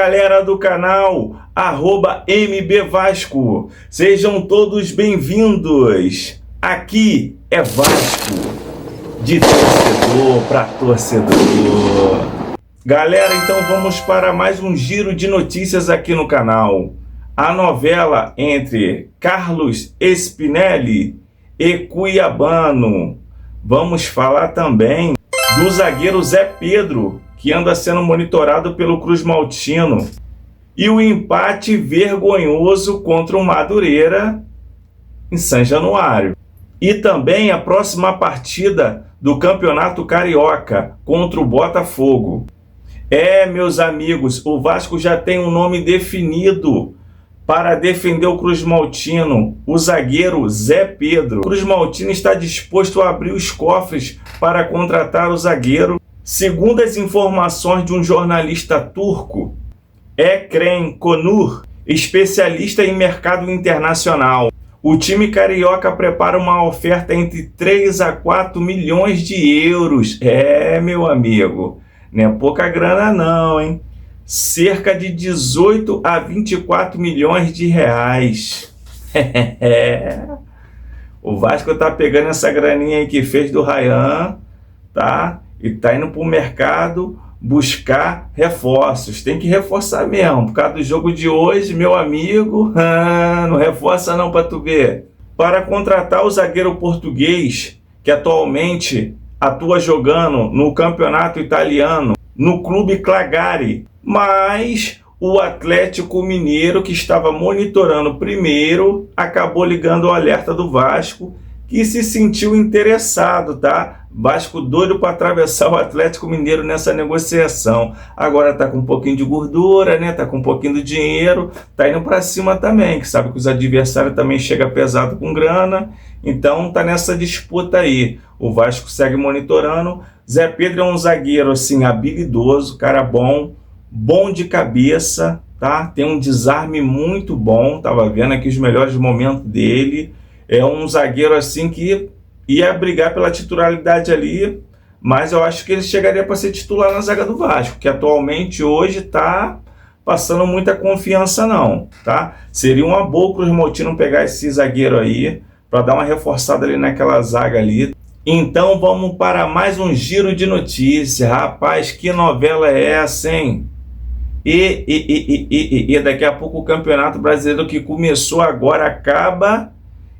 galera do canal @MBVasco, sejam todos bem-vindos. Aqui é Vasco, de torcedor para torcedor. Galera, então vamos para mais um giro de notícias aqui no canal. A novela entre Carlos Spinelli e Cuiabano. Vamos falar também do zagueiro Zé Pedro, que anda sendo monitorado pelo Cruz Maltino, e o empate vergonhoso contra o Madureira em São Januário. E também a próxima partida do Campeonato Carioca contra o Botafogo. Meus amigos, o Vasco já tem um nome definido para defender o Cruz Maltino, o zagueiro Zé Pedro. O Cruz Maltino está disposto a abrir os cofres para contratar o zagueiro. Segundo as informações de um jornalista turco, Ekrem Konur, especialista em mercado internacional, o time carioca prepara uma oferta entre 3 a 4 milhões de euros. Meu amigo, não é pouca grana não, hein? Cerca de 18 a 24 milhões de reais. O Vasco tá pegando essa graninha aí que fez do Ryan, tá? E tá indo pro mercado buscar reforços. Tem que reforçar mesmo. Por causa do jogo de hoje, meu amigo, não reforça não pra tu ver. Para contratar o zagueiro português, que atualmente atua jogando no campeonato italiano, no clube Cagliari, mas o Atlético Mineiro, que estava monitorando primeiro, acabou ligando o alerta do Vasco, que se sentiu interessado, tá? Vasco doido para atravessar o Atlético Mineiro nessa negociação. Agora tá com um pouquinho de gordura, né? Tá com um pouquinho de dinheiro, tá indo para cima também, que sabe que os adversários também chegam pesado com grana, então tá nessa disputa aí. O Vasco segue monitorando. Zé Pedro é um zagueiro assim habilidoso, cara bom de cabeça, tá? Tem um desarme muito bom, tava vendo aqui os melhores momentos dele. É um zagueiro assim que ia brigar pela titularidade ali, mas eu acho que ele chegaria para ser titular na zaga do Vasco, que atualmente hoje tá passando muita confiança não, tá? Seria uma boa o Cruz Maltino pegar esse zagueiro aí para dar uma reforçada ali naquela zaga ali. Então vamos para mais um giro de notícias. Rapaz, que novela é essa, hein? E daqui a pouco o Campeonato Brasileiro que começou agora acaba,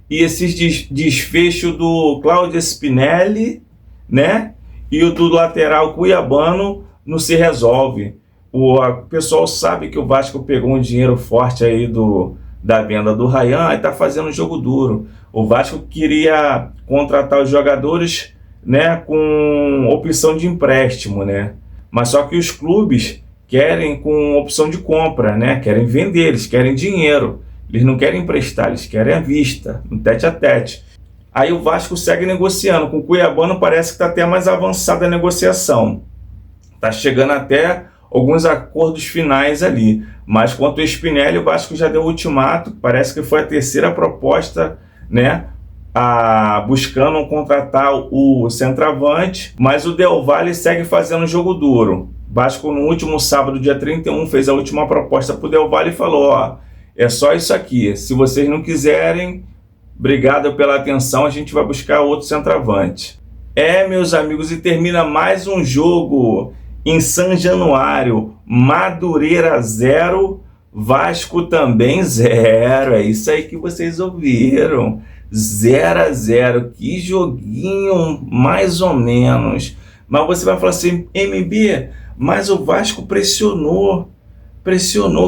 e esses desfecho do Cláudio Spinelli, né? E o do lateral Cuiabano não se resolve. O pessoal sabe que o Vasco pegou um dinheiro forte aí da venda do Ryan e tá fazendo jogo duro. O Vasco queria contratar os jogadores, né, com opção de empréstimo, né? Mas só que os clubes querem com opção de compra, né? Querem vender, eles querem dinheiro. Eles não querem emprestar, eles querem à vista, no tete a tete. Aí o Vasco segue negociando. Com o Cuiabano parece que está até mais avançada a negociação. Está chegando até alguns acordos finais ali. Mas quanto ao Spinelli, o Vasco já deu o ultimato. Parece que foi a terceira proposta, né? Buscando contratar o centroavante. Mas o Del Valle segue fazendo jogo duro. O Vasco no último sábado, dia 31, fez a última proposta para o Del Valle e falou, ó, é só isso aqui. Se vocês não quiserem, obrigado pela atenção, a gente vai buscar outro centroavante. Meus amigos, e termina mais um jogo em São Januário. Madureira 0, Vasco também 0. É isso aí que vocês ouviram. 0 a 0. Que joguinho, mais ou menos. Mas você vai falar assim, MB, mas o Vasco pressionou,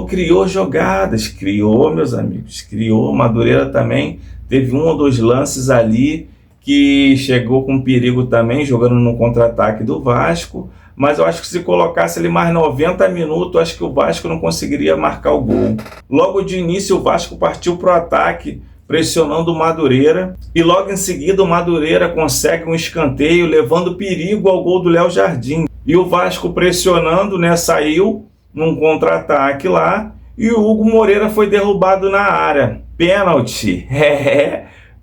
criou jogadas, criou, meus amigos, criou. Madureira também teve um ou dois lances ali que chegou com perigo também, jogando no contra-ataque do Vasco, mas eu acho que se colocasse ali mais 90 minutos, acho que o Vasco não conseguiria marcar o gol. Logo de início o Vasco partiu para o ataque, pressionando o Madureira, e logo em seguida o Madureira consegue um escanteio, levando perigo ao gol do Léo Jardim. E o Vasco pressionando, né, saiu num contra-ataque lá, e o Hugo Moreira foi derrubado na área. Pênalti.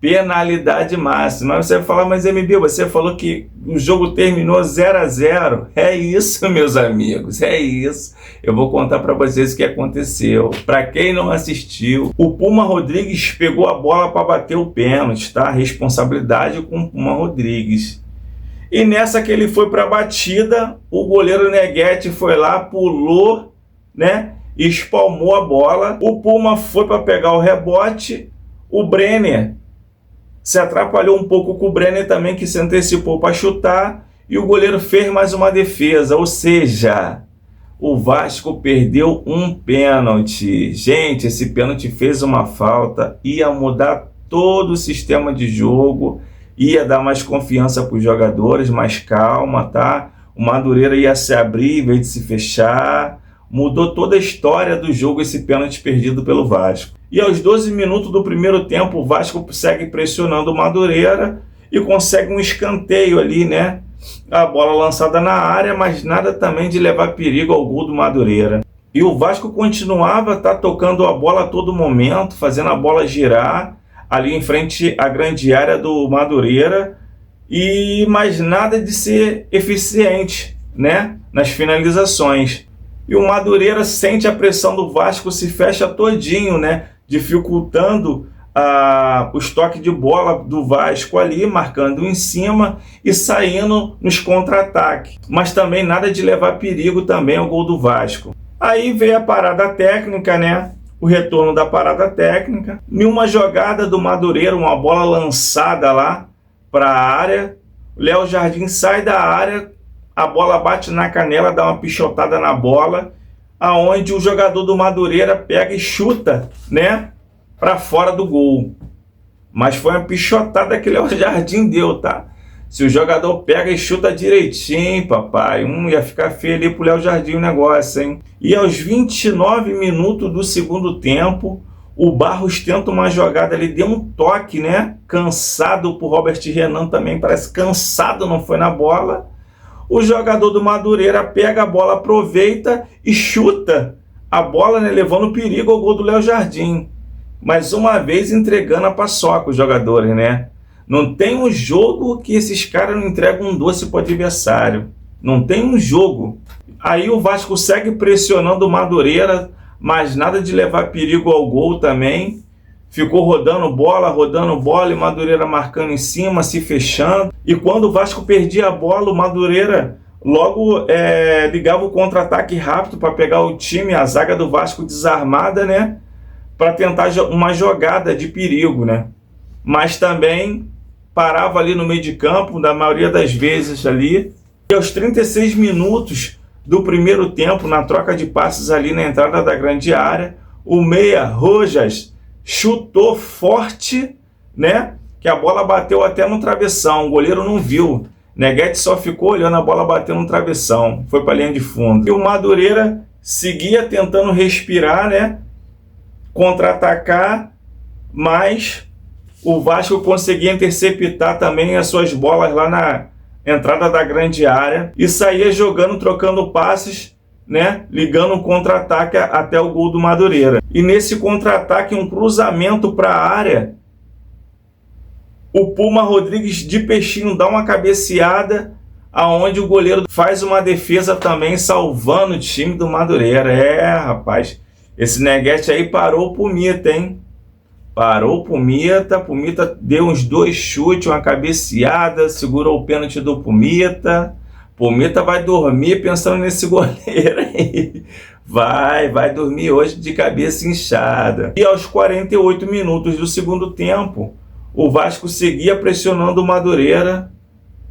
Penalidade máxima. Você vai falar, mas MB, você falou que o jogo terminou 0-0. É isso, meus amigos, é isso. Eu vou contar para vocês o que aconteceu. Para quem não assistiu, o Puma Rodrigues pegou a bola para bater o pênalti, tá? Responsabilidade com o Puma Rodrigues. E nessa que ele foi para a batida, o goleiro Neguete foi lá, pulou, né? E espalmou a bola. O Puma foi para pegar o rebote. O Brenner se atrapalhou um pouco com o Brenner também, que se antecipou para chutar, e o goleiro fez mais uma defesa, ou seja, o Vasco perdeu um pênalti. Gente, esse pênalti fez uma falta, ia mudar todo o sistema de jogo, ia dar mais confiança para os jogadores, mais calma, tá? O Madureira ia se abrir em vez de se fechar, mudou toda a história do jogo esse pênalti perdido pelo Vasco. E aos 12 minutos do primeiro tempo, o Vasco segue pressionando o Madureira e consegue um escanteio ali, né? A bola lançada na área, mas nada também de levar perigo ao gol do Madureira. E o Vasco continuava tocando a bola a todo momento, fazendo a bola girar ali em frente à grande área do Madureira, e mais nada de ser eficiente, né? Nas finalizações. E o Madureira sente a pressão do Vasco, se fecha todinho, né? Dificultando os toques de bola do Vasco ali, marcando em cima e saindo nos contra-ataques. Mas também nada de levar perigo também ao gol do Vasco. Aí veio a parada técnica, né? O retorno da parada técnica. Em uma jogada do Madureira, uma bola lançada lá para a área. O Léo Jardim sai da área, a bola bate na canela, dá uma pichotada na bola, aonde o jogador do Madureira pega e chuta, né, para fora do gol. Mas foi uma pichotada que o Léo Jardim deu, tá? Se o jogador pega e chuta direitinho, papai, ia ficar feio ali pro Léo Jardim o negócio, hein? E aos 29 minutos do segundo tempo, o Barros tenta uma jogada ali, deu um toque, né? Cansado pro Robert Renan também, parece cansado, não foi na bola. O jogador do Madureira pega a bola, aproveita e chuta a bola, né, levando perigo ao gol do Léo Jardim. Mais uma vez entregando a paçoca os jogadores, né? Não tem um jogo que esses caras não entregam um doce para o adversário. Não tem um jogo. Aí o Vasco segue pressionando o Madureira, mas nada de levar perigo ao gol também. Ficou rodando bola e o Madureira marcando em cima, se fechando. E quando o Vasco perdia a bola, o Madureira logo ligava o contra-ataque rápido para pegar o time, a zaga do Vasco desarmada, né? Para tentar uma jogada de perigo, né? Mas também parava ali no meio de campo, na maioria das vezes ali. E aos 36 minutos do primeiro tempo, na troca de passes ali na entrada da grande área, o meia Rojas chutou forte, né? Que a bola bateu até no travessão, o goleiro não viu. Neguete só ficou olhando a bola bater no travessão, foi para a linha de fundo. E o Madureira seguia tentando respirar, né? Contra-atacar, mas o Vasco conseguia interceptar também as suas bolas lá na entrada da grande área e saía jogando, trocando passes, né? Ligando um contra-ataque até o gol do Madureira. E nesse contra-ataque, um cruzamento para a área, o Puma Rodrigues de peixinho dá uma cabeceada, aonde o goleiro faz uma defesa também, salvando o time do Madureira. Rapaz, esse Neguete aí parou o Pumita, hein? Parou o Pumita deu uns 2 chutes, uma cabeceada, segurou o pênalti do Pumita. Pumita vai dormir pensando nesse goleiro aí. Vai dormir hoje de cabeça inchada. E aos 48 minutos do segundo tempo, o Vasco seguia pressionando o Madureira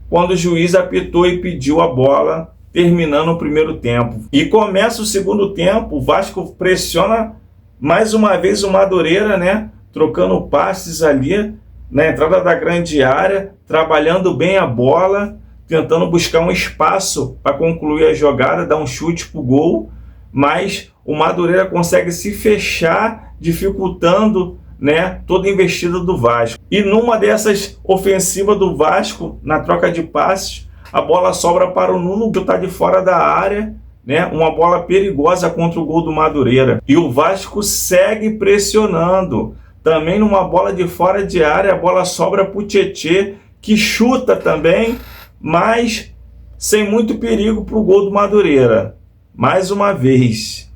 quando o juiz apitou e pediu a bola, terminando o primeiro tempo. E começa o segundo tempo, o Vasco pressiona mais uma vez o Madureira, né? Trocando passes ali na entrada da grande área, trabalhando bem a bola, tentando buscar um espaço para concluir a jogada, dar um chute para o gol, mas o Madureira consegue se fechar, dificultando, né, toda a investida do Vasco. E numa dessas ofensivas do Vasco, na troca de passes, a bola sobra para o Nuno, que está de fora da área, né, uma bola perigosa contra o gol do Madureira. E o Vasco segue pressionando, também numa bola de fora de área, a bola sobra para o Tietê, que chuta também, mas sem muito perigo para o gol do Madureira. Mais uma vez,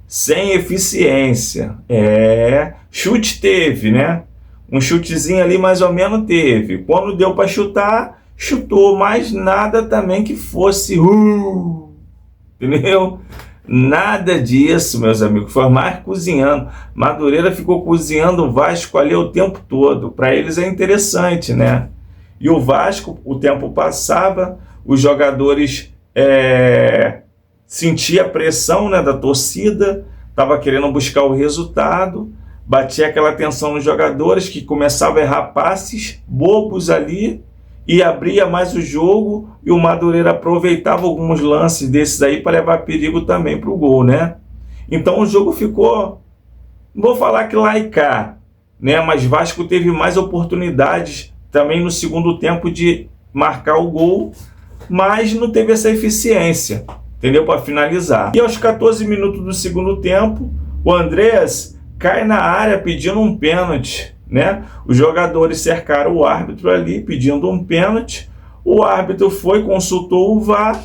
sem eficiência. Chute teve, né? Um chutezinho ali mais ou menos teve. Quando deu para chutar, chutou, mas nada também que fosse... entendeu? Nada disso, meus amigos. Foi mais cozinhando. Madureira ficou cozinhando o Vasco ali o tempo todo. Para eles é interessante, né? E o Vasco, o tempo passava, os jogadores sentiam a pressão, né, da torcida, estava querendo buscar o resultado, batia aquela tensão nos jogadores que começavam a errar passes bobos ali e abria mais o jogo, e o Madureira aproveitava alguns lances desses aí para levar perigo também para o gol, né? Então o jogo ficou, não vou falar que lá e cá, né? Mas Vasco teve mais oportunidades também no segundo tempo de marcar o gol, mas não teve essa eficiência, entendeu? Para finalizar. E aos 14 minutos do segundo tempo, o Andrés cai na área pedindo um pênalti, né? Os jogadores cercaram o árbitro ali pedindo um pênalti. O árbitro foi, consultou o VAR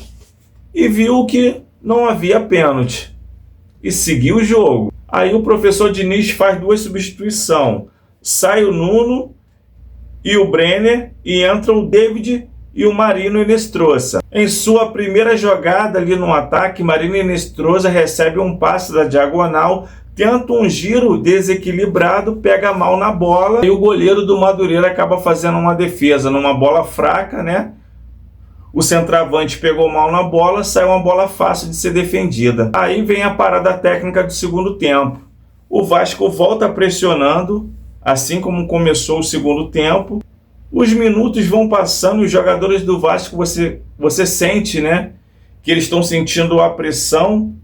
e viu que não havia pênalti e seguiu o jogo. Aí o professor Diniz faz duas substituições. Sai o Nuno e o Brenner e entram o David e o Marino Inestrosa. Em sua primeira jogada ali no ataque, Marino Inestrosa recebe um passe da diagonal, tenta um giro desequilibrado, pega mal na bola e o goleiro do Madureira acaba fazendo uma defesa numa bola fraca, né? O centroavante pegou mal na bola, saiu uma bola fácil de ser defendida. Aí vem a parada técnica do segundo tempo. O Vasco volta pressionando, assim como começou o segundo tempo. Os minutos vão passando e os jogadores do Vasco, você sente, né, que eles estão sentindo a pressão,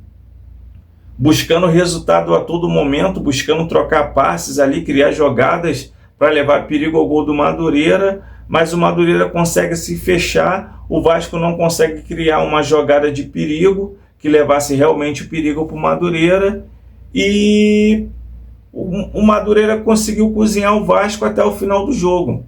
buscando resultado a todo momento, buscando trocar passes ali, criar jogadas para levar perigo ao gol do Madureira, mas o Madureira consegue se fechar, o Vasco não consegue criar uma jogada de perigo que levasse realmente o perigo para o Madureira, e o Madureira conseguiu cozinhar o Vasco até o final do jogo,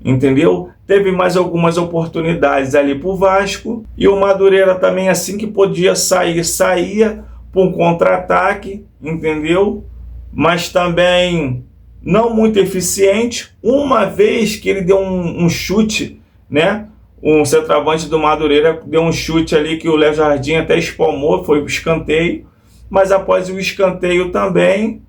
entendeu? Teve mais algumas oportunidades ali para o Vasco, e o Madureira também, assim que podia sair, saía para um contra-ataque, entendeu? Mas também não muito eficiente. Uma vez que ele deu um chute, né? Um centroavante do Madureira deu um chute ali que o Léo Jardim até espalmou, foi o escanteio. Mas após o escanteio também,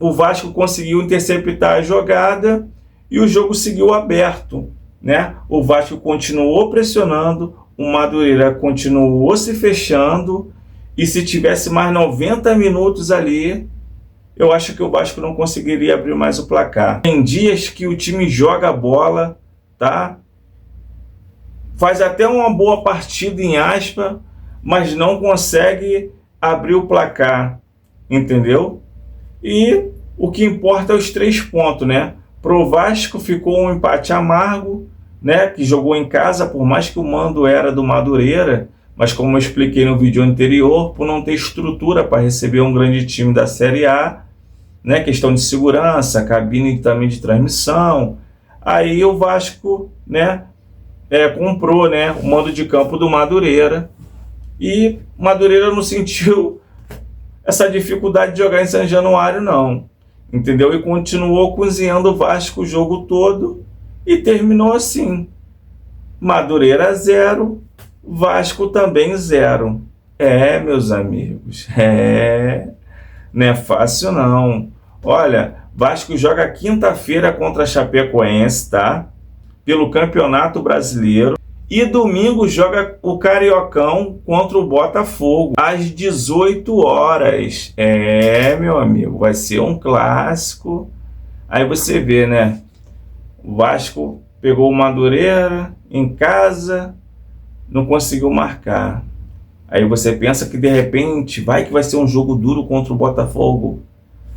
o Vasco conseguiu interceptar a jogada e o jogo seguiu aberto, né? O Vasco continuou pressionando, o Madureira continuou se fechando, e se tivesse mais 90 minutos ali, eu acho que o Vasco não conseguiria abrir mais o placar. Tem dias que o time joga a bola, tá? Faz até uma boa partida em aspa, mas não consegue abrir o placar, entendeu? E o que importa é os 3 pontos, né? Pro Vasco ficou um empate amargo, né? Que jogou em casa, por mais que o mando era do Madureira, mas como eu expliquei no vídeo anterior, por não ter estrutura para receber um grande time da Série A, né, questão de segurança, cabine também de transmissão, aí o Vasco, né, comprou, né, o mando de campo do Madureira, e o Madureira não sentiu essa dificuldade de jogar em São Januário, não, entendeu? E continuou cozinhando o Vasco o jogo todo, e terminou assim, Madureira 0, Vasco também 0. Meus amigos, não é fácil não. Olha, Vasco joga quinta-feira contra a Chapecoense, tá? Pelo Campeonato Brasileiro. E domingo joga o Cariocão contra o Botafogo, às 18 horas. Meu amigo, vai ser um clássico. Aí você vê, né? O Vasco pegou o Madureira em casa, não conseguiu marcar. Aí você pensa que de repente vai ser um jogo duro contra o Botafogo.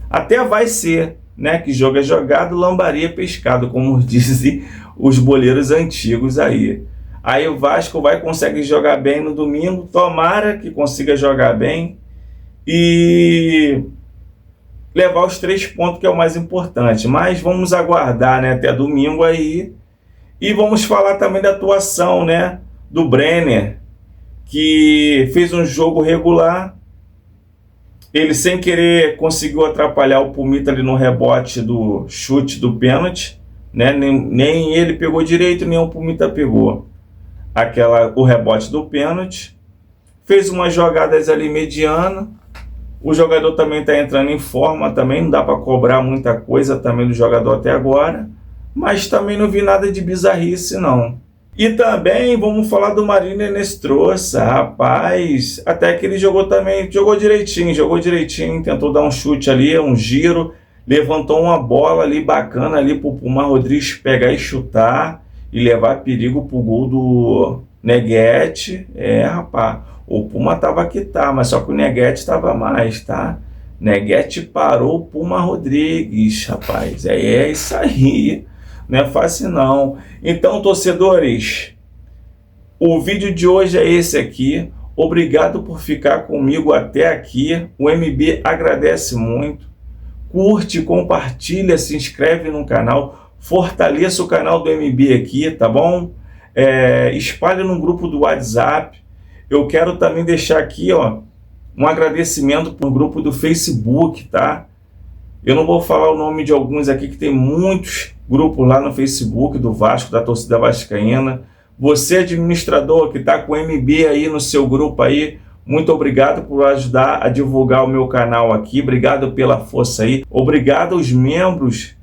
Até vai ser, né? Que jogo é jogado, lambaria pescado, como dizem os boleiros antigos aí. Aí o Vasco consegue jogar bem no domingo, tomara que consiga jogar bem. E levar os 3 pontos, que é o mais importante. Mas vamos aguardar, né, até domingo aí. E vamos falar também da atuação, né, do Brenner, que fez um jogo regular. Ele, sem querer, conseguiu atrapalhar o Pumita ali no rebote do chute do pênalti, né? Nem ele pegou direito, nem o Pumita pegou o rebote do pênalti. Fez umas jogadas ali mediana. O jogador também está entrando em forma, também não dá para cobrar muita coisa também do jogador até agora, mas também não vi nada de bizarrice não. E também vamos falar do Mariner Nestroça, rapaz, até que ele jogou direitinho, tentou dar um chute ali, um giro, levantou uma bola ali bacana ali pro Puma Rodrigues pegar e chutar e levar perigo pro gol do Neguete. Rapaz, o Puma tava que tá, mas só que o Neguete tava mais, tá? Neguete parou o Puma Rodrigues, rapaz, é isso aí. Não é fácil não. Então, torcedores, o vídeo de hoje é esse aqui. Obrigado por ficar comigo até aqui. O MB agradece muito. Curte, compartilha, se inscreve no canal. Fortaleça o canal do MB aqui, tá bom? Espalhe no grupo do WhatsApp. Eu quero também deixar aqui, ó, um agradecimento para o grupo do Facebook, tá? Eu não vou falar o nome de alguns aqui, que tem muitos grupos lá no Facebook do Vasco, da torcida vascaína. Você, administrador, que está com o MB aí no seu grupo aí, muito obrigado por ajudar a divulgar o meu canal aqui. Obrigado pela força aí. Obrigado aos membros,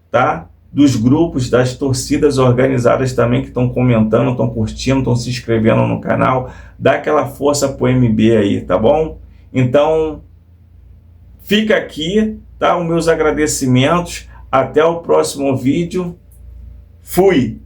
tá, dos grupos, das torcidas organizadas também, que estão comentando, estão curtindo, estão se inscrevendo no canal. Dá aquela força pro MB aí, tá bom? Então, fica aqui, tá, os meus agradecimentos. Até o próximo vídeo. Fui!